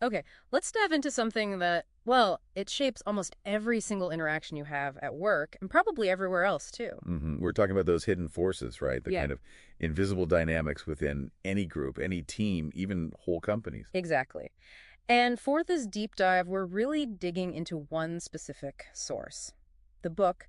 Okay, let's dive into something that, well, it shapes almost every single interaction you have at work and probably everywhere else too. We're talking about those hidden forces, right? The Yeah, kind of invisible dynamics within any group, any team, even whole companies. exactly. And for this deep dive, we're really digging into one specific source. The book,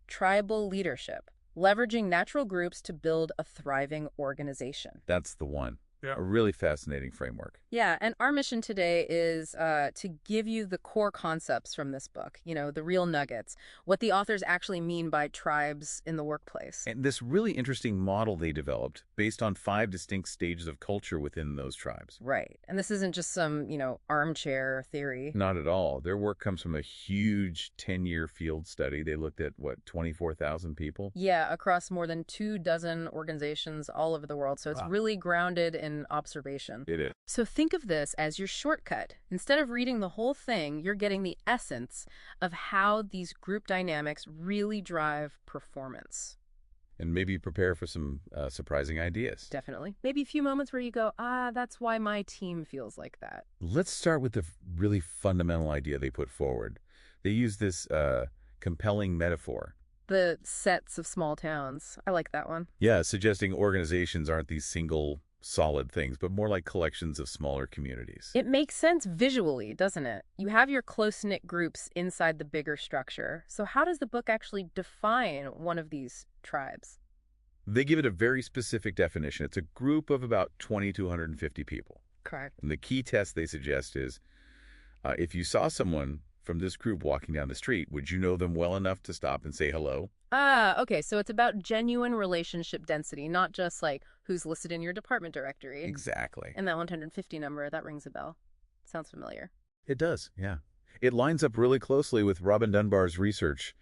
Tribal Leadership, Leveraging Natural Groups to Build a Thriving Organization. That's the one. Yeah. A really fascinating framework. Yeah, and our mission today is to give you the core concepts from this book, the real nuggets, what the authors actually mean by tribes in the workplace. And this really interesting model they developed based on 5 distinct stages of culture within those tribes. Right. And this isn't just some, armchair theory. Not at all. Their work comes from a huge 10-year field study. They looked at, 24,000 people? Yeah, across more than 24 organizations all over the world. So it's Wow. really grounded in observation. It is. So think of this as your shortcut. Instead of reading the whole thing, you're getting the essence of how these group dynamics really drive performance. And maybe prepare for some surprising ideas. Definitely. Maybe a few moments where you go, that's why my team feels like that. Let's start with the really fundamental idea they put forward. They use this compelling metaphor. The sets of small towns. I like that one. Yeah, suggesting organizations aren't these single solid things, but more like collections of smaller communities. It makes sense visually, doesn't it? You have your close-knit groups inside the bigger structure. So how does the book actually define one of these tribes? They give it a very specific definition. It's a group of about 20 to 150 people. Correct. And the key test they suggest is if you saw someone from this group walking down the street, would you know them well enough to stop and say hello? Okay, so it's about genuine relationship density, not just like who's listed in your department directory. Exactly. And that 150 number, that rings a bell. Sounds familiar. It does, yeah. It lines up really closely with Robin Dunbar's research,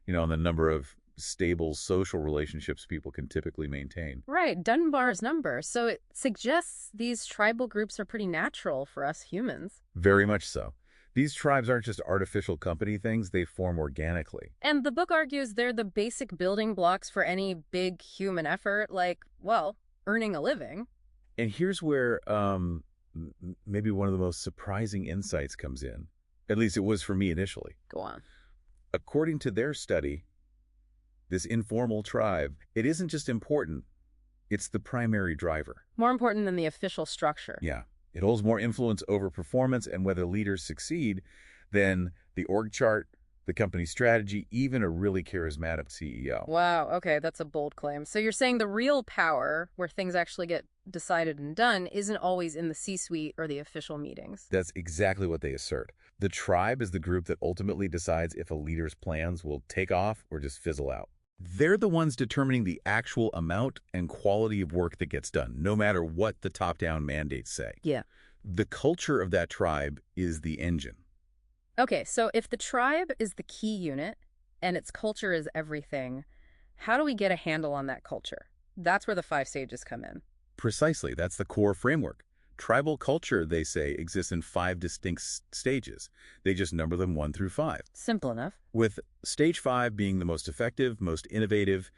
on the number of stable social relationships people can typically maintain. Right, Dunbar's number. So it suggests these tribal groups are pretty natural for us humans. Very much so. These tribes aren't just artificial company things, they form organically. And the book argues they're the basic building blocks for any big human effort, like, well, earning a living. And here's where maybe one of the most surprising insights comes in. At least it was for me initially. Go on. According to their study, this informal tribe, it isn't just important, it's the primary driver. More important than the official structure. Yeah. It holds more influence over performance and whether leaders succeed than the org chart, the company strategy, even a really charismatic CEO. Wow, okay, that's a bold claim. So you're saying the real power, where things actually get decided and done, isn't always in the C-suite or the official meetings. That's exactly what they assert. The tribe is the group that ultimately decides if a leader's plans will take off or just fizzle out. They're the ones determining the actual amount and quality of work that gets done, no matter what the top-down mandates say. Yeah. The culture of that tribe is the engine. Okay, so if the tribe is the key unit and its culture is everything, how do we get a handle on that culture? That's where the 5 stages come in. Precisely, that's the core framework. Tribal culture, they say, exists in 5 distinct stages. They just number them 1 through 5. Simple enough. With stage 5 being the most effective, most innovative,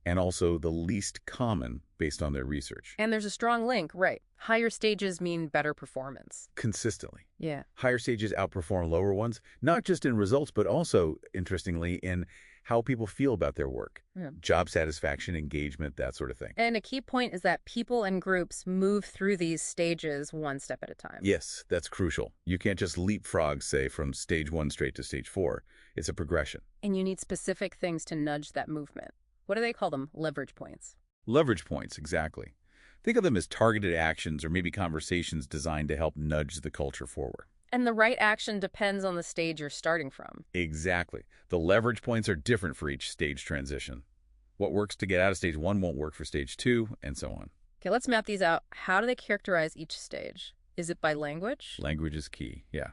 and also the least common based on their research. And there's a strong link, right? Higher stages mean better performance. Consistently. Yeah. Higher stages outperform lower ones, not just in results, but also, interestingly, in how people feel about their work. Yeah. Job satisfaction, engagement, that sort of thing. And a key point is that people and groups move through these stages one step at a time. Yes, that's crucial. You can't just leapfrog, say, from stage 1 straight to stage 4. It's a progression. And you need specific things to nudge that movement. What do they call them? Leverage points. Leverage points, exactly. Think of them as targeted actions or maybe conversations designed to help nudge the culture forward. And the right action depends on the stage you're starting from. Exactly. The leverage points are different for each stage transition. What works to get out of stage 1 won't work for stage 2, and so on. Okay, let's map these out. How do they characterize each stage? Is it by language? Language is key, yeah.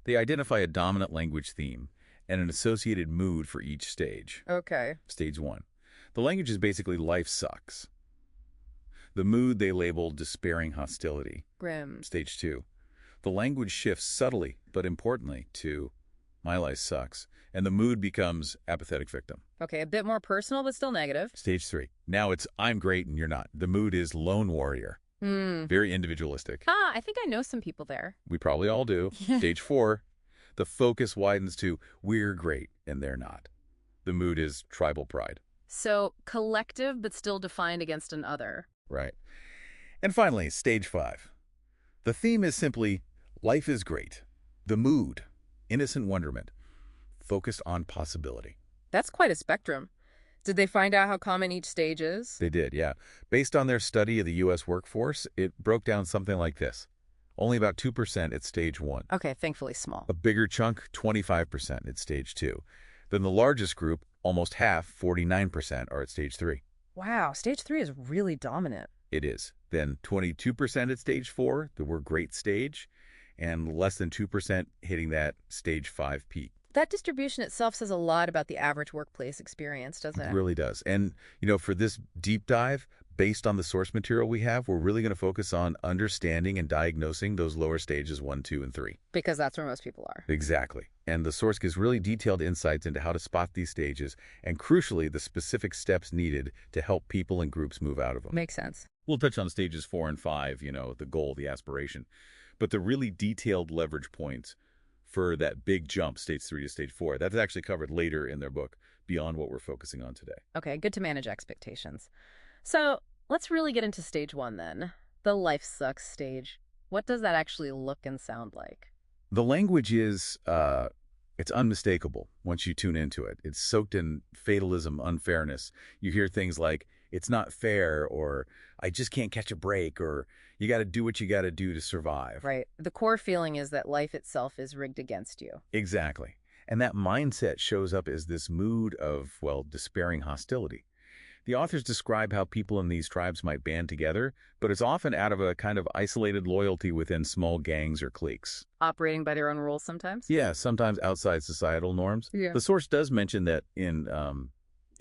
They identify a dominant language theme and an associated mood for each stage. Okay. Stage 1. The language is basically life sucks. The mood they label despairing hostility. Grim. Stage 2. The language shifts subtly, but importantly, to my life sucks, and the mood becomes apathetic victim. Okay, a bit more personal, but still negative. Stage 3. Now it's I'm great and you're not. The mood is lone warrior. Hmm. Very individualistic. I think I know some people there. We probably all do. Stage 4, the focus widens to we're great and they're not. The mood is tribal pride. So collective, but still defined against an other. Right. And finally, stage 5. The theme is simply life is great. The mood, innocent wonderment, focused on possibility. That's quite a spectrum. Did they find out how common each stage is? They did, yeah. Based on their study of the U.S. workforce, it broke down something like this. Only about 2% at stage 1. Okay, thankfully small. A bigger chunk, 25% at stage 2. Then the largest group, almost half, 49%, are at stage 3. Wow, stage 3 is really dominant. It is. Then 22% at stage 4, the we're great stage, and less than 2% hitting that stage 5 peak. That distribution itself says a lot about the average workplace experience, doesn't It it? really does. And, for this deep dive, based on the source material we have, we're really going to focus on understanding and diagnosing those lower stages 1, 2, and 3. Because that's where most people are. Exactly. And the source gives really detailed insights into how to spot these stages and, crucially, the specific steps needed to help people and groups move out of them. Makes sense. We'll touch on stages 4 and 5, the goal, the aspiration. But the really detailed leverage points for that big jump, stage 3 to stage 4, that's actually covered later in their book, beyond what we're focusing on today. Okay, good to manage expectations. So let's really get into stage 1 then. The life sucks stage. What does that actually look and sound like? The language is, it's unmistakable once you tune into it. It's soaked in fatalism, unfairness. You hear things like, it's not fair, or I just can't catch a break, or you got to do what you got to do to survive. Right. The core feeling is that life itself is rigged against you. Exactly. And that mindset shows up as this mood of, despairing hostility. The authors describe how people in these tribes might band together, but it's often out of a kind of isolated loyalty within small gangs or cliques. Operating by their own rules sometimes? Yeah, sometimes outside societal norms. Yeah. The source does mention that in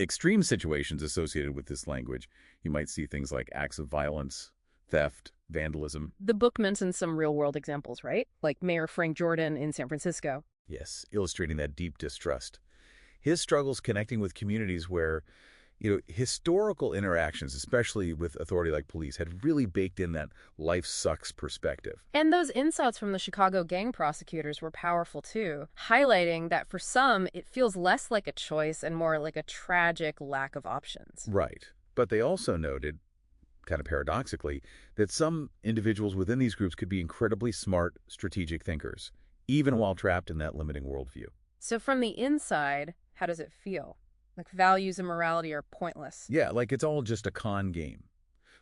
extreme situations associated with this language, you might see things like acts of violence, theft, vandalism. The book mentions some real-world examples, right? Like Mayor Frank Jordan in San Francisco. Yes, illustrating that deep distrust. His struggles connecting with communities where, historical interactions, especially with authority like police, had really baked in that life sucks perspective. And those insights from the Chicago gang prosecutors were powerful too, highlighting that for some, it feels less like a choice and more like a tragic lack of options. Right. But they also noted, kind of paradoxically, that some individuals within these groups could be incredibly smart, strategic thinkers, even while trapped in that limiting worldview. So from the inside, how does it feel? Like values and morality are pointless. Yeah, like it's all just a con game.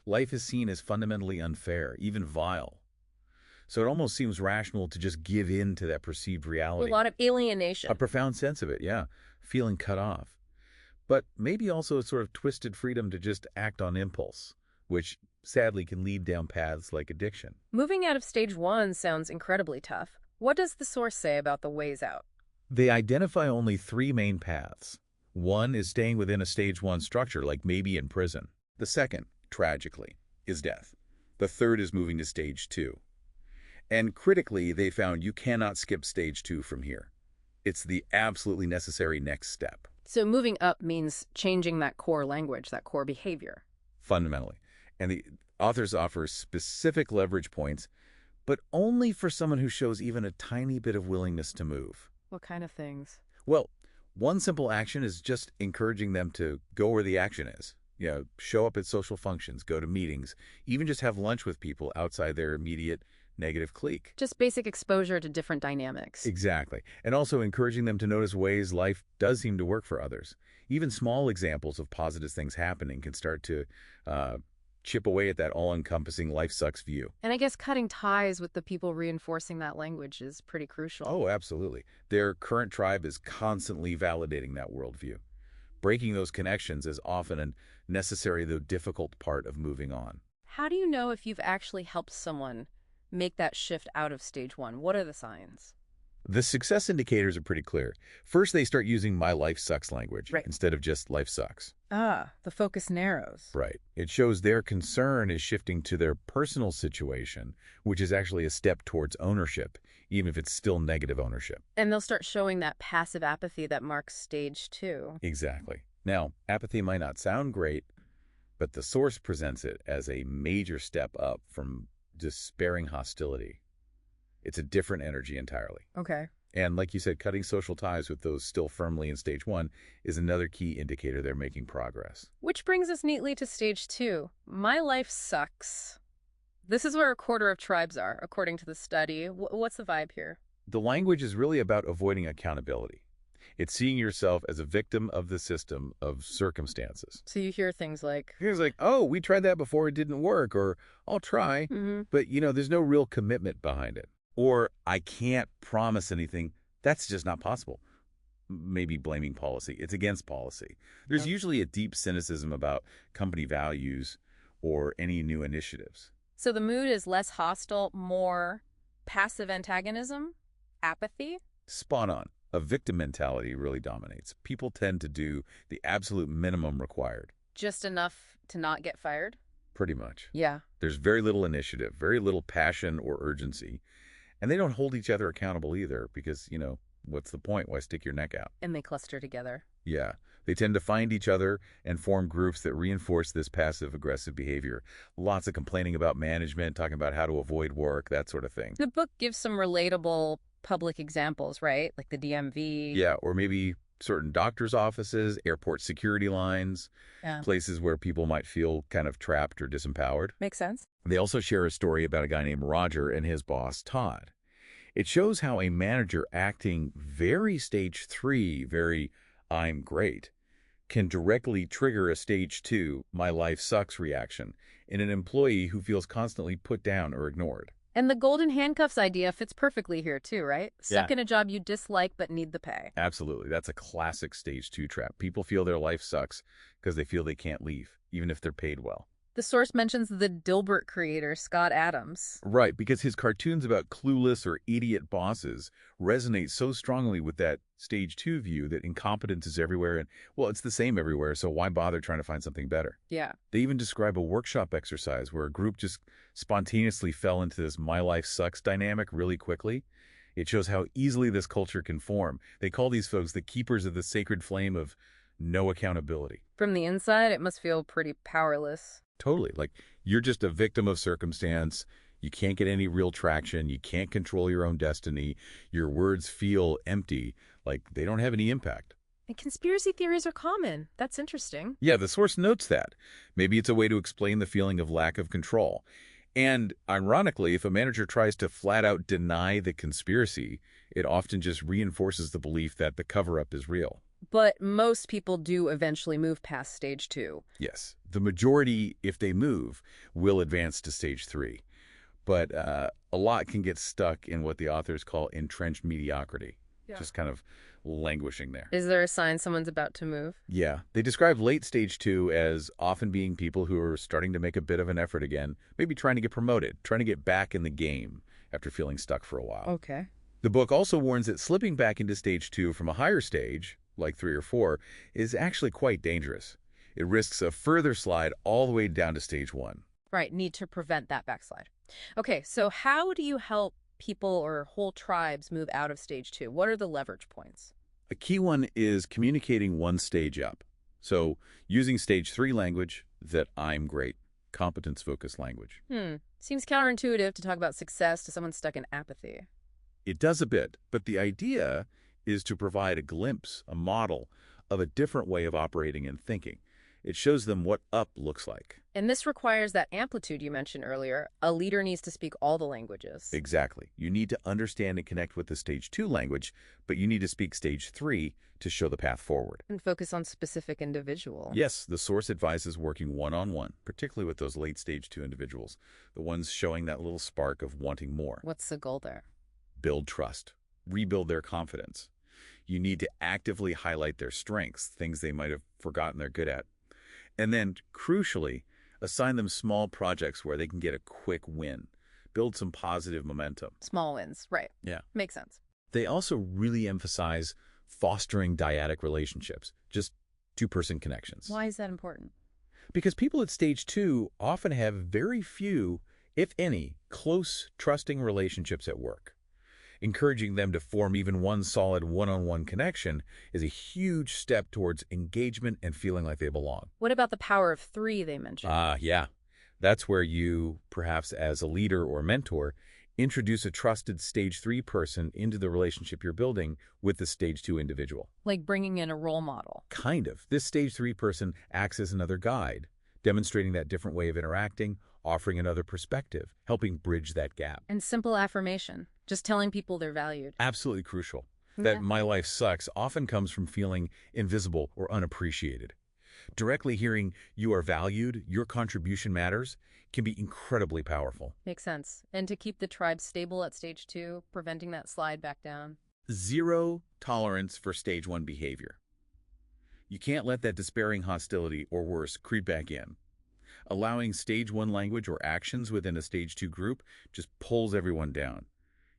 Life is seen as fundamentally unfair, even vile. So it almost seems rational to just give in to that perceived reality. A lot of alienation. A profound sense of it, yeah. Feeling cut off. But maybe also a sort of twisted freedom to just act on impulse, which sadly can lead down paths like addiction. Moving out of stage 1 sounds incredibly tough. What does the source say about the ways out? They identify only 3 main paths. One is staying within a stage 1 structure, like maybe in prison. The second, tragically, is death. The third is moving to stage 2. And critically, they found you cannot skip stage 2 from here. It's the absolutely necessary next step. So moving up means changing that core language, that core behavior. Fundamentally. And the authors offer specific leverage points, but only for someone who shows even a tiny bit of willingness to move. What kind of things? Well, one simple action is just encouraging them to go where the action is. Show up at social functions, go to meetings, even just have lunch with people outside their immediate negative clique. Just basic exposure to different dynamics. Exactly. And also encouraging them to notice ways life does seem to work for others. Even small examples of positive things happening can start to chip away at that all-encompassing life sucks view. And I guess cutting ties with the people reinforcing that language is pretty crucial. Oh, absolutely. Their current tribe is constantly validating that worldview. Breaking those connections is often a necessary, though difficult, part of moving on. How do you know if you've actually helped someone make that shift out of stage 1? What are the signs? The success indicators are pretty clear. First, they start using my life sucks language instead of just life sucks. The focus narrows. Right. It shows their concern is shifting to their personal situation, which is actually a step towards ownership, even if it's still negative ownership. And they'll start showing that passive apathy that marks stage 2. Exactly. Now, apathy might not sound great, But the source presents it as a major step up from despairing hostility. It's a different energy entirely. Okay. And like you said, cutting social ties with those still firmly in stage 1 is another key indicator they're making progress. Which brings us neatly to stage 2. My life sucks. This is where a quarter of tribes are, according to the study. What's the vibe here? The language is really about avoiding accountability. It's seeing yourself as a victim of the system of circumstances. So you hear things like, It's like, oh, we tried that before, it didn't work, or I'll try. But, there's no real commitment behind it. Or I can't promise anything. That's just not possible. Maybe blaming policy. It's against policy. There's usually a deep cynicism about company values or any new initiatives. So the mood is less hostile, more passive antagonism, apathy? Spot on. A victim mentality really dominates. People tend to do the absolute minimum required. Just enough to not get fired? Pretty much. Yeah. There's very little initiative, very little passion or urgency. And they don't hold each other accountable either because, what's the point? Why stick your neck out? And they cluster together. Yeah. They tend to find each other and form groups that reinforce this passive-aggressive behavior. Lots of complaining about management, talking about how to avoid work, that sort of thing. The book gives some relatable public examples, right? Like the DMV. Yeah, or maybe certain doctor's offices, airport security lines, places where people might feel kind of trapped or disempowered. Makes sense. They also share a story about a guy named Roger and his boss, Todd. It shows how a manager acting very stage 3, very I'm great, can directly trigger a stage 2, my life sucks reaction in an employee who feels constantly put down or ignored. And the golden handcuffs idea fits perfectly here too, right? Stuck Yeah. in a job you dislike but need the pay. Absolutely. That's a classic stage 2 trap. People feel their life sucks because they feel they can't leave, even if they're paid well. The source mentions the Dilbert creator, Scott Adams. Right, because his cartoons about clueless or idiot bosses resonate so strongly with that stage 2 view that incompetence is everywhere and, well, it's the same everywhere, so why bother trying to find something better? Yeah. They even describe a workshop exercise where a group just spontaneously fell into this my life sucks dynamic really quickly. It shows how easily this culture can form. They call these folks the keepers of the sacred flame of no accountability. From the inside, it must feel pretty powerless. Totally. Like, you're just a victim of circumstance. You can't get any real traction. You can't control your own destiny. Your words feel empty, like they don't have any impact. And conspiracy theories are common. That's interesting. Yeah, the source notes that. Maybe it's a way to explain the feeling of lack of control. And ironically, if a manager tries to flat out deny the conspiracy, it often just reinforces the belief that the cover-up is real. But most people do eventually move past stage 2. Yes. The majority, if they move, will advance to stage 3. But a lot can get stuck in what the authors call entrenched mediocrity, just kind of languishing there. Is there a sign someone's about to move? Yeah. They describe late stage 2 as often being people who are starting to make a bit of an effort again, maybe trying to get promoted, trying to get back in the game after feeling stuck for a while. Okay. The book also warns that slipping back into stage 2 from a higher stage, like 3 or 4, is actually quite dangerous. It risks a further slide all the way down to stage 1. Right, need to prevent that backslide. Okay, so how do you help people or whole tribes move out of stage 2? What are the leverage points? A key one is communicating one stage up. So using stage 3 language, that I'm great, competence-focused language. Seems counterintuitive to talk about success to someone stuck in apathy. It does a bit, but the idea is to provide a glimpse, a model of a different way of operating and thinking. It shows them what up looks like. And this requires that amplitude you mentioned earlier. A leader needs to speak all the languages. Exactly. You need to understand and connect with the stage 2 language, but you need to speak stage 3 to show the path forward. And focus on specific individual. Yes, the source advises working one-on-one, particularly with those late stage 2 individuals, the ones showing that little spark of wanting more. What's the goal there? Build trust. Rebuild their confidence. You need to actively highlight their strengths, things they might have forgotten they're good at. And then, crucially, assign them small projects where they can get a quick win. Build some positive momentum. Small wins, right. Yeah. Makes sense. They also really emphasize fostering dyadic relationships, just two-person connections. Why is that important? Because people at stage 2 often have very few, if any, close, trusting relationships at work. Encouraging them to form even one solid one-on-one connection is a huge step towards engagement and feeling like they belong. What about the power of three they mentioned? Yeah. That's where you, perhaps as a leader or mentor, introduce a trusted stage 3 person into the relationship you're building with the stage 2 individual. Like bringing in a role model. Kind of. This stage 3 person acts as another guide, demonstrating that different way of interacting, offering another perspective, helping bridge that gap. And simple affirmation, just telling people they're valued. Absolutely crucial. Yeah. That my life sucks often comes from feeling invisible or unappreciated. Directly hearing you are valued, your contribution matters, can be incredibly powerful. Makes sense. And to keep the tribe stable at stage 2, preventing that slide back down. Zero tolerance for stage 1 behavior. You can't let that despairing hostility, or worse, creep back in. Allowing stage 1 language or actions within a stage 2 group just pulls everyone down.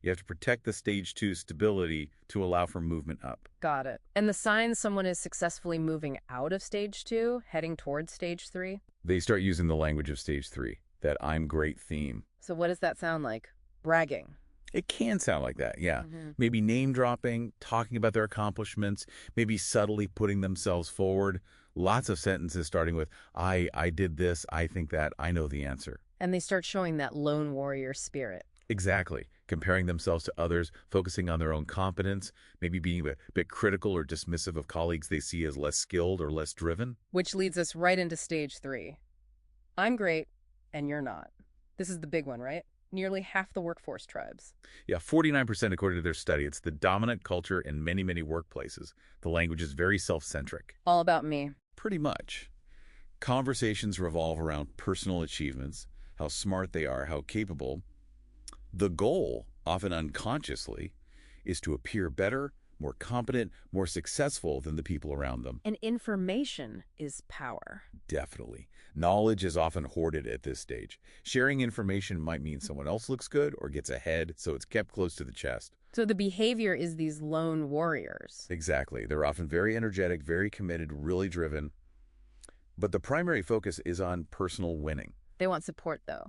You have to protect the stage 2 stability to allow for movement up. Got it. And the signs someone is successfully moving out of stage 2, heading towards stage 3? They start using the language of stage 3, that I'm great theme. So what does that sound like? Bragging. It can sound like that, yeah. Mm-hmm. Maybe name dropping, talking about their accomplishments, maybe subtly putting themselves forward. Lots of sentences starting with, I did this, I think that, I know the answer. And they start showing that lone warrior spirit. Exactly. Comparing themselves to others, focusing on their own competence, maybe being a bit critical or dismissive of colleagues they see as less skilled or less driven. Which leads us right into stage 3. I'm great, and you're not. This is the big one, right? Nearly half the workforce tribes. Yeah, 49% according to their study. It's the dominant culture in many, many workplaces. The language is very self-centric. All about me. Pretty much. Conversations revolve around personal achievements, how smart they are, how capable. The goal, often unconsciously, is to appear better, more competent, more successful than the people around them. And information is power. Definitely. Knowledge is often hoarded at this stage. Sharing information might mean someone else looks good or gets ahead, so it's kept close to the chest. So the behavior is these lone warriors. Exactly. They're often very energetic, very committed, really driven. But the primary focus is on personal winning. They want support, though.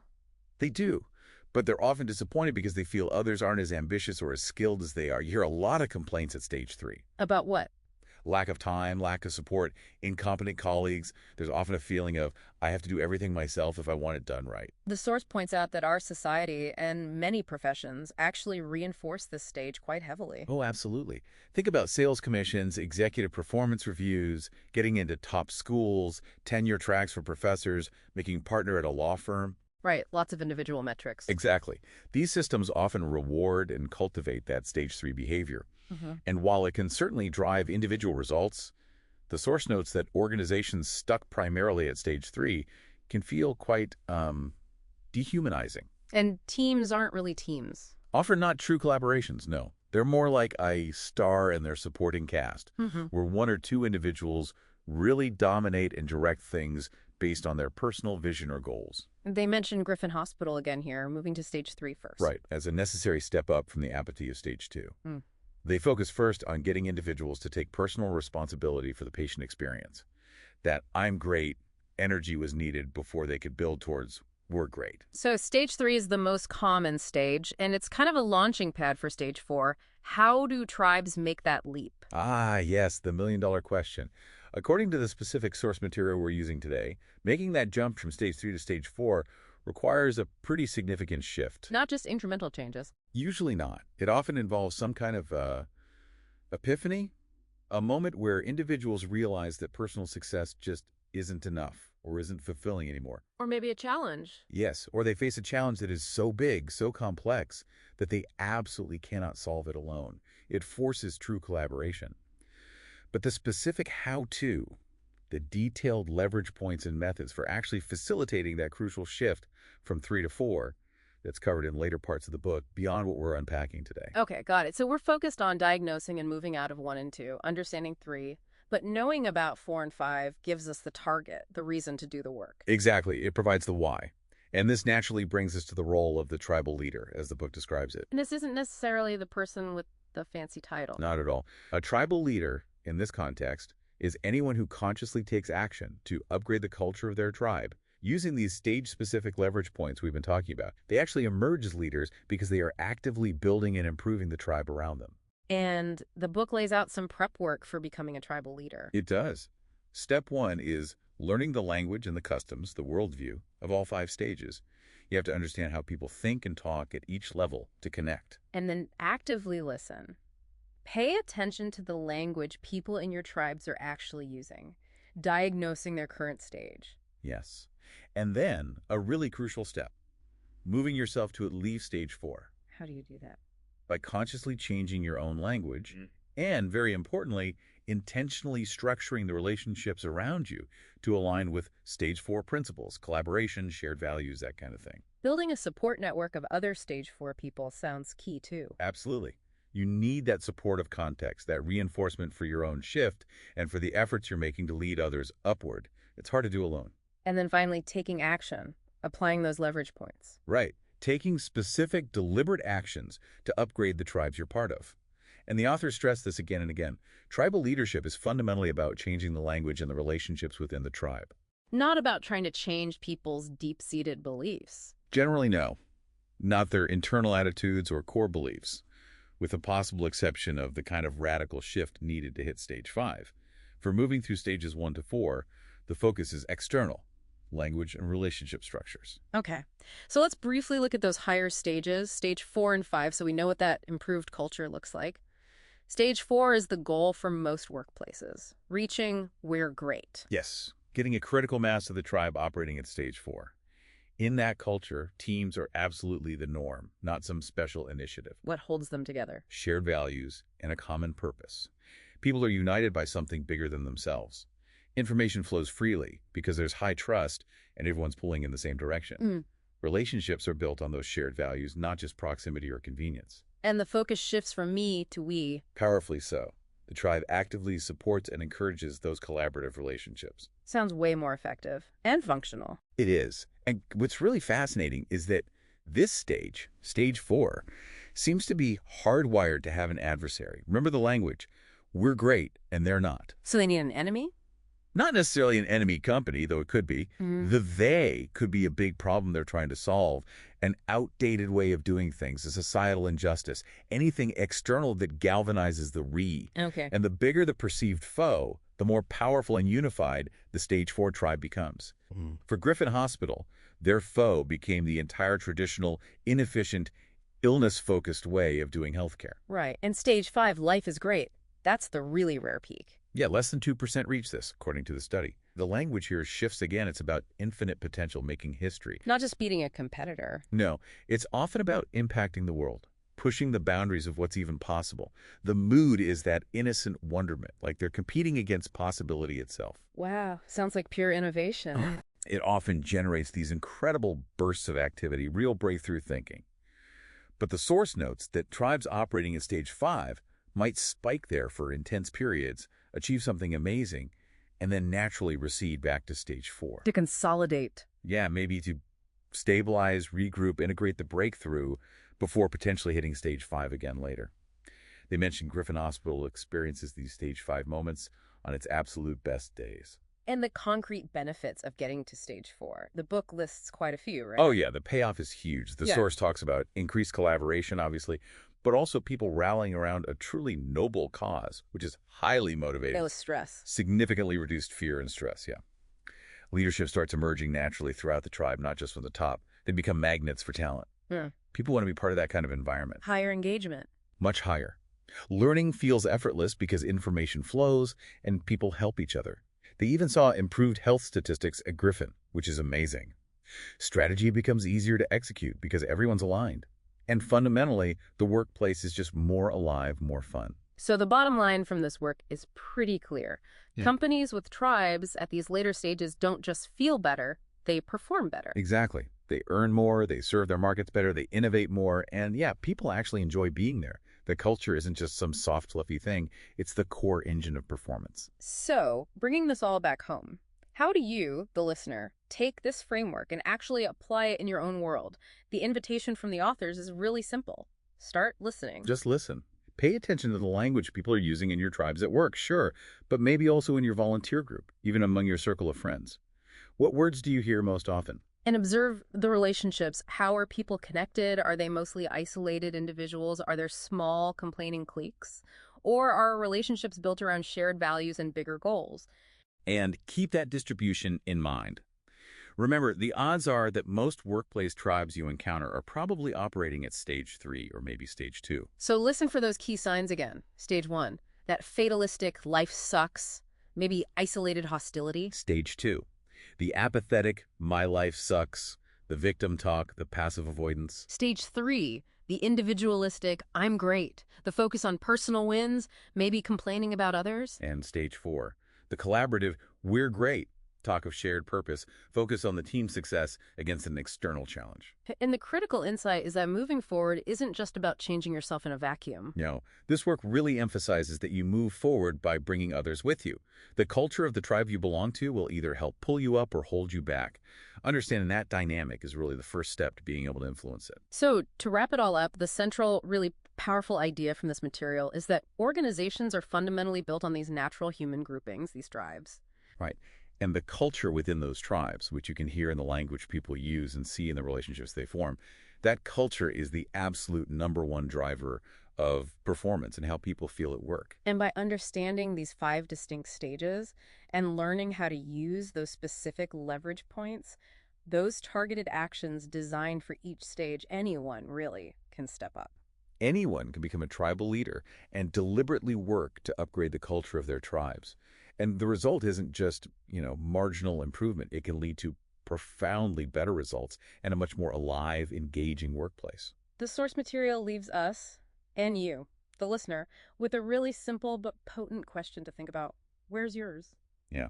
They do. But they're often disappointed because they feel others aren't as ambitious or as skilled as they are. You hear a lot of complaints at stage 3. About what? Lack of time, lack of support, incompetent colleagues. There's often a feeling of, I have to do everything myself if I want it done right. The source points out that our society and many professions actually reinforce this stage quite heavily. Oh, absolutely. Think about sales commissions, executive performance reviews, getting into top schools, tenure tracks for professors, making partner at a law firm. Right, lots of individual metrics. Exactly. These systems often reward and cultivate that stage 3 behavior. And while it can certainly drive individual results, the source notes that organizations stuck primarily at stage 3 can feel quite dehumanizing. And teams aren't really teams. Often not true collaborations, no. They're more like a star and their supporting cast, where one or two individuals really dominate and direct things based on their personal vision or goals. They mention Griffin Hospital again here, moving to stage 3 first. Right, as a necessary step up from the apathy of stage 2. They focus first on getting individuals to take personal responsibility for the patient experience. That I'm great energy was needed before they could build towards we're great. So stage 3 is the most common stage, and it's kind of a launching pad for stage 4. How do tribes make that leap? Yes, the million-dollar question. According to the specific source material we're using today, making that jump from stage 3 to stage 4 requires a pretty significant shift. Not just incremental changes. Usually not. It often involves some kind of epiphany, a moment where individuals realize that personal success just isn't enough or isn't fulfilling anymore. Or maybe a challenge. Yes, or they face a challenge that is so big, so complex, that they absolutely cannot solve it alone. It forces true collaboration. But the specific how-to, the detailed leverage points and methods for actually facilitating that crucial shift from 3 to 4, that's covered in later parts of the book beyond what we're unpacking today. Okay, got it. So we're focused on diagnosing and moving out of 1 and 2, understanding 3, but knowing about 4 and 5 gives us the target, the reason to do the work. Exactly. It provides the why. And this naturally brings us to the role of the tribal leader, as the book describes it. And this isn't necessarily the person with the fancy title. Not at all. A tribal leader, in this context, is anyone who consciously takes action to upgrade the culture of their tribe Using these stage-specific leverage points we've been talking about, they actually emerge as leaders because they are actively building and improving the tribe around them. And the book lays out some prep work for becoming a tribal leader. It does. Step one is learning the language and the customs, the worldview, of all 5 stages. You have to understand how people think and talk at each level to connect. And then actively listen. Pay attention to the language people in your tribes are actually using, diagnosing their current stage. Yes. And then, a really crucial step, moving yourself to at least stage 4. How do you do that? By consciously changing your own language and, very importantly, intentionally structuring the relationships around you to align with stage 4 principles, collaboration, shared values, that kind of thing. Building a support network of other stage 4 people sounds key too. Absolutely. You need that supportive context, that reinforcement for your own shift and for the efforts you're making to lead others upward. It's hard to do alone. And then finally, taking action, applying those leverage points. Right. Taking specific, deliberate actions to upgrade the tribes you're part of. And the authors stress this again and again. Tribal leadership is fundamentally about changing the language and the relationships within the tribe. Not about trying to change people's deep-seated beliefs. Generally, no. Not their internal attitudes or core beliefs, with the possible exception of the kind of radical shift needed to hit stage 5. For moving through stages 1 to 4, the focus is external, language and relationship structures. Okay, so let's briefly look at those higher stages, stage 4 and 5, so we know what that improved culture looks like. Stage 4 is the goal for most workplaces, reaching "we're great." Yes, getting a critical mass of the tribe operating at stage 4. In that culture, teams are absolutely the norm, not some special initiative. What holds them together? Shared values and a common purpose. People are united by something bigger than themselves. Information flows freely because there's high trust and everyone's pulling in the same direction. Relationships are built on those shared values, not just proximity or convenience. And the focus shifts from me to we. Powerfully so. The tribe actively supports and encourages those collaborative relationships. Sounds way more effective and functional. It is. And what's really fascinating is that this stage, stage 4, seems to be hardwired to have an adversary. Remember the language. We're great, and they're not. So they need an enemy? Not necessarily an enemy company, though it could be. The they could be a big problem they're trying to solve, an outdated way of doing things, a societal injustice, anything external that galvanizes the we. Okay. And the bigger the perceived foe, the more powerful and unified the stage 4 tribe becomes. For Griffin Hospital, their foe became the entire traditional, inefficient, illness-focused way of doing healthcare. Right. And stage 5, life is great. That's the really rare peak. Yeah, less than 2% reach this, according to the study. The language here shifts again. It's about infinite potential, making history. Not just beating a competitor. No, it's often about impacting the world, pushing the boundaries of what's even possible. The mood is that innocent wonderment, like they're competing against possibility itself. Wow. Sounds like pure innovation. It often generates these incredible bursts of activity, real breakthrough thinking. But the source notes that tribes operating at stage 5 might spike there for intense periods, achieve something amazing, and then naturally recede back to stage 4. To consolidate. Yeah, maybe to stabilize, regroup, integrate the breakthrough before potentially hitting stage 5 again later. They mentioned Griffin Hospital experiences these stage 5 moments on its absolute best days. And the concrete benefits of getting to stage 4. The book lists quite a few, right? Oh yeah, the payoff is huge. The source talks about increased collaboration, obviously, but also people rallying around a truly noble cause, which is highly motivating. No stress. Significantly reduced fear and stress, yeah. Leadership starts emerging naturally throughout the tribe, not just from the top. They become magnets for talent. People want to be part of that kind of environment. Higher engagement. Much higher. Learning feels effortless because information flows and people help each other. They even saw improved health statistics at Griffin, which is amazing. Strategy becomes easier to execute because everyone's aligned. And fundamentally, the workplace is just more alive, more fun. So the bottom line from this work is pretty clear. Companies with tribes at these later stages don't just feel better, they perform better. Exactly. They earn more, they serve their markets better, they innovate more, and yeah, people actually enjoy being there. The culture isn't just some soft, fluffy thing. It's the core engine of performance. So, bringing this all back home, how do you, the listener, take this framework and actually apply it in your own world? The invitation from the authors is really simple. Start listening. Just listen. Pay attention to the language people are using in your tribes at work, sure, but maybe also in your volunteer group, even among your circle of friends. What words do you hear most often? And observe the relationships. How are people connected? Are they mostly isolated individuals? Are there small complaining cliques? Or are relationships built around shared values and bigger goals? And keep that distribution in mind. Remember, the odds are that most workplace tribes you encounter are probably operating at stage 3 or maybe stage 2. So listen for those key signs again. Stage 1, that fatalistic life sucks, maybe isolated hostility. Stage 2, the apathetic, my life sucks, the victim talk, the passive avoidance. Stage 3, the individualistic I'm great, the focus on personal wins, maybe complaining about others. And stage 4, the collaborative, we're great, talk of shared purpose, focus on the team success against an external challenge. And the critical insight is that moving forward isn't just about changing yourself in a vacuum. No, this work really emphasizes that you move forward by bringing others with you. The culture of the tribe you belong to will either help pull you up or hold you back. Understanding that dynamic is really the first step to being able to influence it. So to wrap it all up, the central, really powerful idea from this material is that organizations are fundamentally built on these natural human groupings, these tribes. Right. And the culture within those tribes, which you can hear in the language people use and see in the relationships they form, that culture is the absolute #1 driver of performance and how people feel at work. And by understanding these 5 distinct stages and learning how to use those specific leverage points, those targeted actions designed for each stage, anyone really can step up. Anyone can become a tribal leader and deliberately work to upgrade the culture of their tribes. And the result isn't just, marginal improvement. It can lead to profoundly better results and a much more alive, engaging workplace. The source material leaves us, and you, the listener, with a really simple but potent question to think about. Where's yours? Yeah.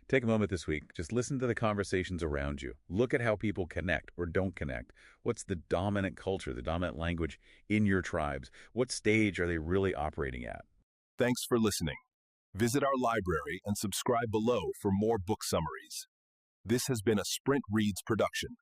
Take a moment this week. Just listen to the conversations around you. Look at how people connect or don't connect. What's the dominant culture, the dominant language in your tribes? What stage are they really operating at? Thanks for listening. Visit our library and subscribe below for more book summaries. This has been a Sprint Reads production.